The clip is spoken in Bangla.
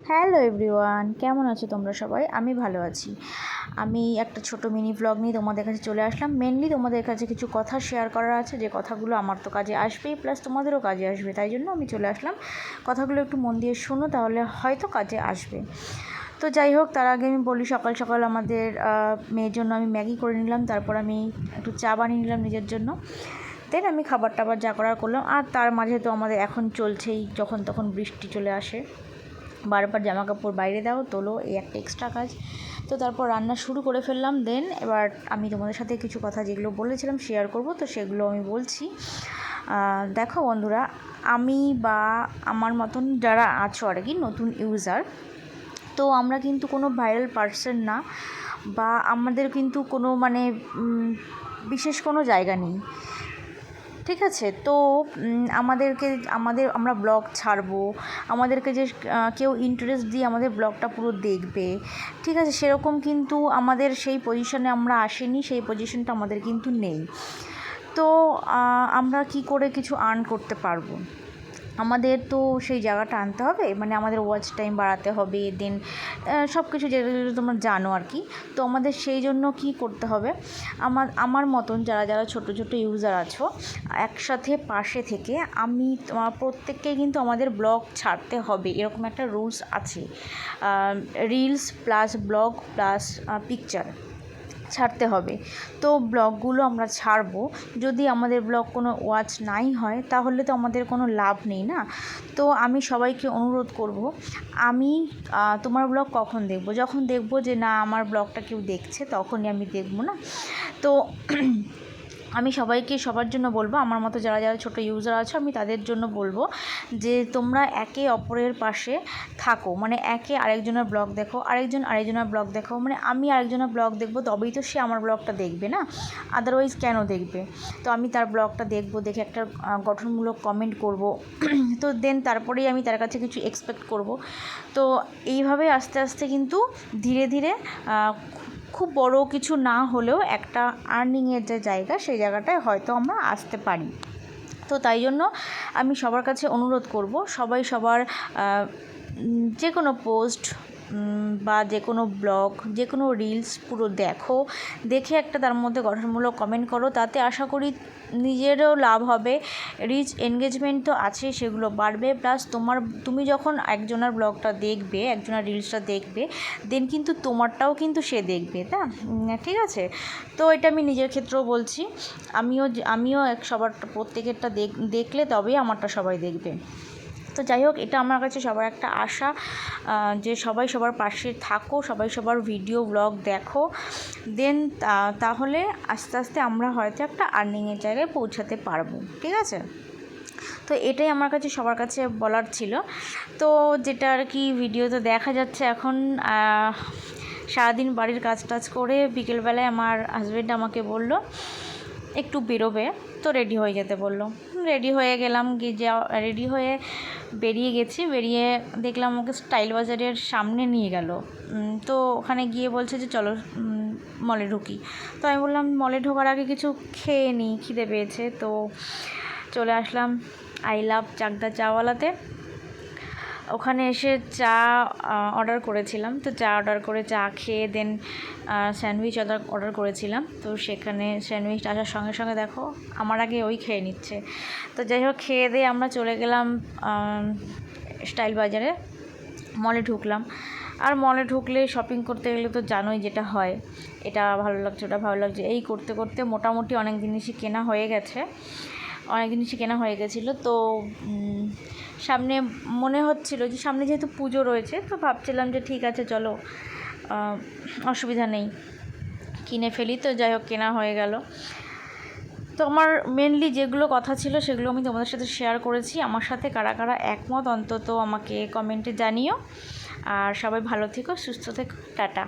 হ্যালো এভরিওয়ান, কেমন আছো তোমরা সবাই? আমি ভালো আছি। আমি একটা ছোট মিনি ব্লগ নিয়ে তোমাদের কাছে চলে আসলাম। মেনলি তোমাদের কাছে কিছু কথা শেয়ার করার আছে, যে কথাগুলো আমার তো কাজে আসবেই, প্লাস তোমাদেরও কাজে আসবে। তাই জন্য আমি চলে আসলাম। কথাগুলো একটু মন দিয়ে শোনো, তাহলে হয়তো কাজে আসবে। তো যাই হোক, তার আগে আমি বলি, সকাল সকাল আমাদের মেয়ের জন্য আমি ম্যাগি করে নিলাম। তারপর আমি একটু চা বানিয়ে নিলাম নিজের জন্য। দেন আমি খাবার টাবার যা করার করলাম। আর তার মাঝে তো আমাদের এখন চলছেই, যখন তখন বৃষ্টি চলে আসে, বারবার জামা কাপড় বাইরে দাও, তোলো, এই একটা এক্সট্রা কাজ। তো তারপর রান্না শুরু করে ফেললাম। দেন এবার আমি তোমাদের সাথে কিছু কথা যেগুলো বলেছিলাম শেয়ার করব, তো সেগুলো আমি বলছি। দেখো বন্ধুরা, আমি বা আমার মতন যারা আছো আর কি, নতুন ইউজার, তো আমরা কিন্তু কোনো ভাইরাল পার্সন না, বা আমাদের কিন্তু কোনো বিশেষ কোনো জায়গা নেই, ঠিক আছে? তো আমরা ব্লগ ছাড়বো, আমাদেরকে যে কেউ ইন্টারেস্ট দিয়ে আমাদের ব্লগটা পুরো দেখবে, ঠিক আছে, সেরকম কিন্তু আমাদের সেই পজিশনে আমরা আসিনি, সেই পজিশনটা আমাদের কিন্তু নেই। তো আমরা কি করে কিছু আর্ন করতে পারবো? আমাদের তো সেই জায়গাটা আনতে হবে, আমাদের ওয়াচ টাইম বাড়াতে হবে, দেন সব কিছু যেগুলো তোমরা জানো আর কি। তো আমাদের সেই জন্য কি করতে হবে, আমার মতন যারা ছোট ছোট ইউজার আছো, একসাথে পাশে থেকে আমি প্রত্যেককেই কিন্তু আমাদের ব্লগ ছাড়তে হবে, এরকম একটা রুলস আছে। Reels plus blog plus picture ছাড়তে হবে। তো ব্লগগুলো আমরা ছাড়বো, যদি আমাদের ব্লগ কোনো ওয়াচ নাই হয় তাহলে তো আমাদের কোনো লাভ নেই না। তো আমি সবাইকে অনুরোধ করব, আমি তোমার ব্লগ কখন দেখব? যখন দেখব যে না, আমার ব্লগটা কেউ দেখছে, তখনই আমি দেখব না। তো আমি সবার জন্য বলবো, আমার মতো যারা ছোটো ইউজার আছো, আমি তাদের জন্য বলবো যে তোমরা একে অপরের পাশে থাকো, একে আরেকজনের ব্লগ দেখো, আরেকজনের ব্লগ দেখো, আমি আরেকজনের ব্লগ দেখবো, তবেই তো সে আমার ব্লগটা দেখবে না, আদারওয়াইজ কেন দেখবে? তো আমি তার ব্লগটা দেখবো, দেখে একটা গঠনমূলক কমেন্ট করব, তো দেন তারপরেই আমি তার কাছে কিছু এক্সপেক্ট করব। তো এইভাবে আস্তে আস্তে কিন্তু ধীরে ধীরে খুব বড় কিছু না হলেও একটা আর্নিংয়ের যে জায়গা, সেই জায়গাটায় হয়তো আমরা আসতে পারি। তো তাই জন্য আমি সবার কাছে অনুরোধ করব, সবাই সবার যে কোনো পোস্ট বা যে কোনো ব্লগ, যে কোনো রিলস পুরো দেখো, দেখে একটা তার মধ্যে গঠনমূলক কমেন্ট করো, তাতে আশা করি নিজেরও লাভ হবে, রিচ এনগেজমেন্ট তো আছে, সেগুলো বাড়বে, প্লাস তুমি যখন একজনের ব্লগটা দেখবে, একজনের রিলসটা দেখবে, দেন কিন্তু তোমারটাও কিন্তু সে দেখবে, ঠিক আছে? তো এটা আমি নিজের ক্ষেত্রেও বলছি, আমিও সবার প্রত্যেকেরটা দেখলে তবেই আমারটা সবাই দেখবে। তো যাই হোক, এটা আমার কাছে সবার একটা আশা, যে সবাই সবার পাশে থাকো, সবাই সবার ভিডিও ব্লগ দেখো, দেন তাহলে আস্তে আস্তে আমরা হয়তো একটা আর্নিংয়ের জায়গায় পৌঁছাতে পারবো, ঠিক আছে? তো এটাই আমার কাছে সবার কাছে বলার ছিল। তো যেটা আর কি ভিডিওতে দেখা যাচ্ছে এখন, সারাদিন বাড়ির কাজ টাজ করে বিকেলবেলায় আমার হাজব্যান্ড আমাকে বলল একটু বেরোবে, তো রেডি হয়ে যেতে বললো। রেডি হয়ে গেলাম, রেডি হয়ে বেরিয়ে গেছি। বেরিয়ে দেখলাম ওকে স্টাইল বাজারের সামনে নিয়ে গেল। তো ওখানে গিয়ে বলছে যে চলো মলে ঢুকি। তো আমি বললাম মলে ঢোকার আগে কিছু খেয়ে নিই, খিদে পেয়েছে। তো চলে আসলাম আই লাভ চাকদা চাওয়ালাতে। ওখানে এসে চা অর্ডার করেছিলাম। তো চা অর্ডার করে চা খেয়ে দেন স্যান্ডউইচ অর্ডার করেছিলাম। তো সেখানে স্যান্ডউইচ আসার সঙ্গে সঙ্গে দেখো আমার আগে ওই খেয়ে নিচ্ছে। তো যাই হোক, খেয়ে দিয়ে আমরা চলে গেলাম স্টাইল বাজারে, মলে ঢুকলাম। আর মলে ঢুকলে শপিং করতে গেলে তো জানোই যেটা হয়, এটা ভালো লাগছে, ওটা ভালো লাগছে, এই করতে করতে মোটামুটি অনেক জিনিসই কেনা হয়ে গেছিলো। তো সামনে মনে হচ্ছিল যে সামনে যেহেতু পুজো রয়েছে, তো ভাবছিলাম যে ঠিক আছে চলো, অসুবিধা নেই, কিনে ফেলি। তো যাই হোক, কেনা হয়ে গেল। তো আমার মেনলি যেগুলো কথা ছিল সেগুলো আমি তোমাদের সাথে শেয়ার করেছি। আমার সাথে কারা কারা একমত অন্তত আমাকে কমেন্টে জানিও। আর সবাই ভালো থেকো, সুস্থ থেকো, টাটা।